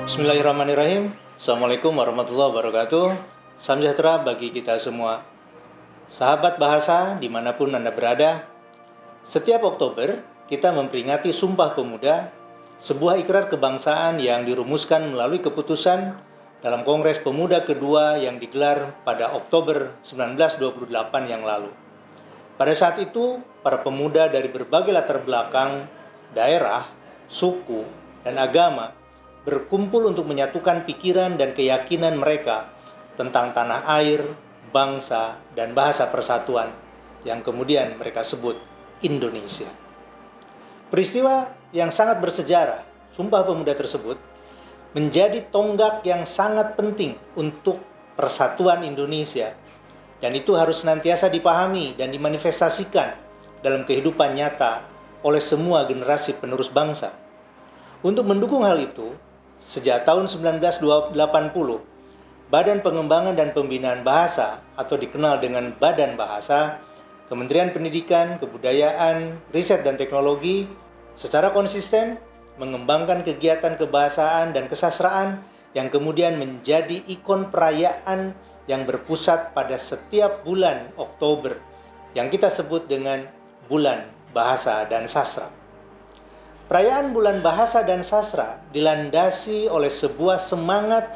Bismillahirrahmanirrahim. Assalamualaikum warahmatullahi wabarakatuh. Salam sejahtera bagi kita semua. Sahabat bahasa dimanapun Anda berada, setiap Oktober kita memperingati Sumpah Pemuda, sebuah ikrar kebangsaan yang dirumuskan melalui keputusan dalam Kongres Pemuda kedua yang digelar pada Oktober 1928 yang lalu. Pada saat itu, para pemuda dari berbagai latar belakang, daerah, suku, dan agama berkumpul untuk menyatukan pikiran dan keyakinan mereka tentang tanah air, bangsa, dan bahasa persatuan yang kemudian mereka sebut Indonesia. Peristiwa yang sangat bersejarah, Sumpah Pemuda tersebut, menjadi tonggak yang sangat penting untuk persatuan Indonesia, dan itu harus senantiasa dipahami dan dimanifestasikan dalam kehidupan nyata oleh semua generasi penerus bangsa. Untuk mendukung hal itu, sejak tahun 1980, Badan Pengembangan dan Pembinaan Bahasa atau dikenal dengan Badan Bahasa, Kementerian Pendidikan, Kebudayaan, Riset dan Teknologi secara konsisten mengembangkan kegiatan kebahasaan dan kesastraan yang kemudian menjadi ikon perayaan yang berpusat pada setiap bulan Oktober yang kita sebut dengan Bulan Bahasa dan Sastra. Perayaan Bulan Bahasa dan Sastra dilandasi oleh sebuah semangat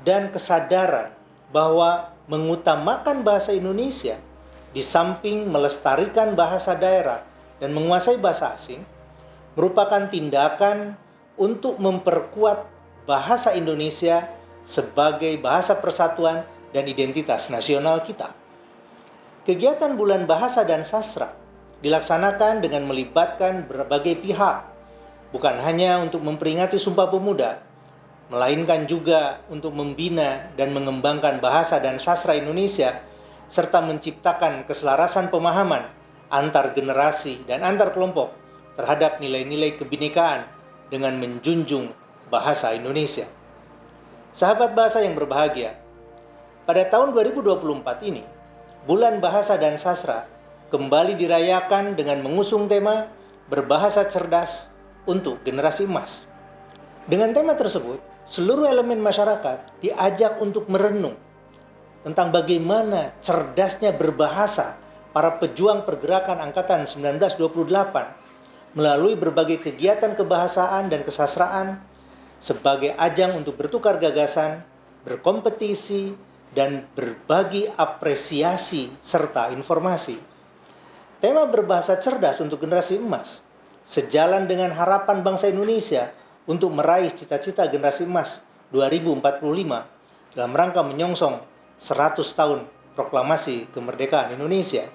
dan kesadaran bahwa mengutamakan bahasa Indonesia di samping melestarikan bahasa daerah dan menguasai bahasa asing merupakan tindakan untuk memperkuat bahasa Indonesia sebagai bahasa persatuan dan identitas nasional kita. Kegiatan Bulan Bahasa dan Sastra dilaksanakan dengan melibatkan berbagai pihak, bukan hanya untuk memperingati Sumpah Pemuda, melainkan juga untuk membina dan mengembangkan bahasa dan sastra Indonesia, serta menciptakan keselarasan pemahaman antar generasi dan antar kelompok terhadap nilai-nilai kebinekaan dengan menjunjung bahasa Indonesia. Sahabat bahasa yang berbahagia, pada tahun 2024 ini, Bulan Bahasa dan Sastra kembali dirayakan dengan mengusung tema Berbahasa Cerdas untuk Generasi Emas. Dengan tema tersebut, seluruh elemen masyarakat diajak untuk merenung tentang bagaimana cerdasnya berbahasa para pejuang pergerakan angkatan 1928 melalui berbagai kegiatan kebahasaan dan kesastraan sebagai ajang untuk bertukar gagasan, berkompetisi, dan berbagi apresiasi serta informasi. Tema Berbahasa Cerdas untuk Generasi Emas sejalan dengan harapan bangsa Indonesia untuk meraih cita-cita generasi emas 2045 dalam rangka menyongsong 100 tahun proklamasi kemerdekaan Indonesia.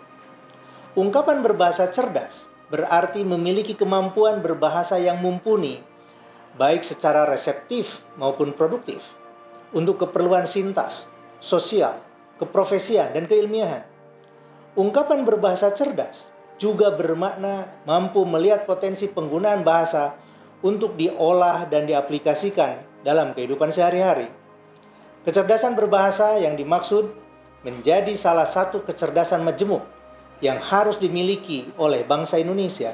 Ungkapan berbahasa cerdas berarti memiliki kemampuan berbahasa yang mumpuni, baik secara reseptif maupun produktif, untuk keperluan sintas, sosial, keprofesian, dan keilmiahan. Ungkapan berbahasa cerdas juga bermakna mampu melihat potensi penggunaan bahasa untuk diolah dan diaplikasikan dalam kehidupan sehari-hari. Kecerdasan berbahasa yang dimaksud menjadi salah satu kecerdasan majemuk yang harus dimiliki oleh bangsa Indonesia,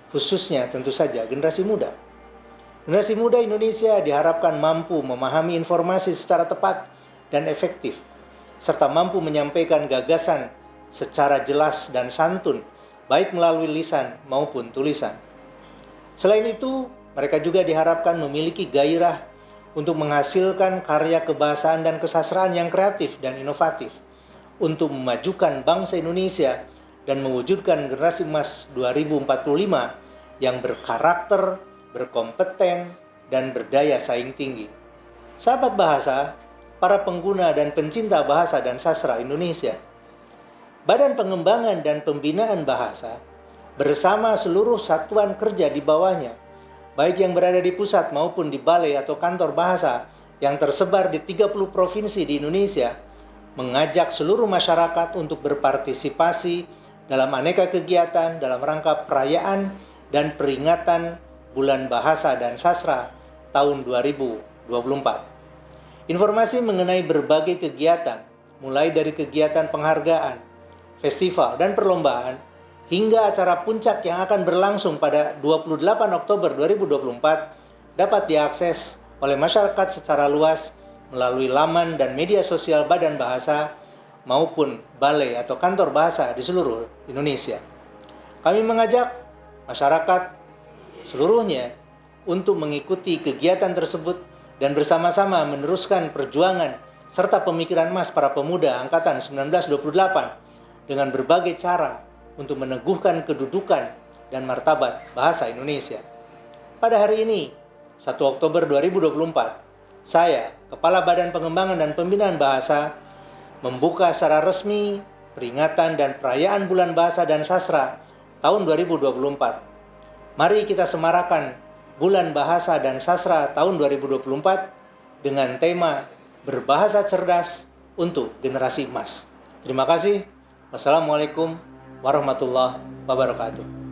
khususnya tentu saja generasi muda. Generasi muda Indonesia diharapkan mampu memahami informasi secara tepat dan efektif, serta mampu menyampaikan gagasan secara jelas dan santun, baik melalui lisan maupun tulisan. Selain itu, mereka juga diharapkan memiliki gairah untuk menghasilkan karya kebahasaan dan kesastraan yang kreatif dan inovatif untuk memajukan bangsa Indonesia dan mewujudkan generasi emas 2045 yang berkarakter, berkompeten, dan berdaya saing tinggi. Sahabat bahasa, para pengguna dan pencinta bahasa dan sastra Indonesia, Badan Pengembangan dan Pembinaan Bahasa bersama seluruh satuan kerja di bawahnya, baik yang berada di pusat maupun di balai atau kantor bahasa yang tersebar di 30 provinsi di Indonesia, mengajak seluruh masyarakat untuk berpartisipasi dalam aneka kegiatan dalam rangka perayaan dan peringatan Bulan Bahasa dan Sastra tahun 2024. Informasi mengenai berbagai kegiatan, mulai dari kegiatan penghargaan, festival, dan perlombaan, hingga acara puncak yang akan berlangsung pada 28 Oktober 2024 dapat diakses oleh masyarakat secara luas melalui laman dan media sosial Badan Bahasa maupun balai atau kantor bahasa di seluruh Indonesia. Kami mengajak masyarakat seluruhnya untuk mengikuti kegiatan tersebut dan bersama-sama meneruskan perjuangan serta pemikiran emas para pemuda Angkatan 1928 dengan berbagai cara untuk meneguhkan kedudukan dan martabat bahasa Indonesia. Pada hari ini, 1 Oktober 2024, saya, Kepala Badan Pengembangan dan Pembinaan Bahasa, membuka secara resmi peringatan dan perayaan Bulan Bahasa dan Sastra tahun 2024. Mari kita semarakan Bulan Bahasa dan Sastra tahun 2024 dengan tema Berbahasa Cerdas untuk Generasi Emas. Terima kasih. Wassalamualaikum warahmatullahi wabarakatuh.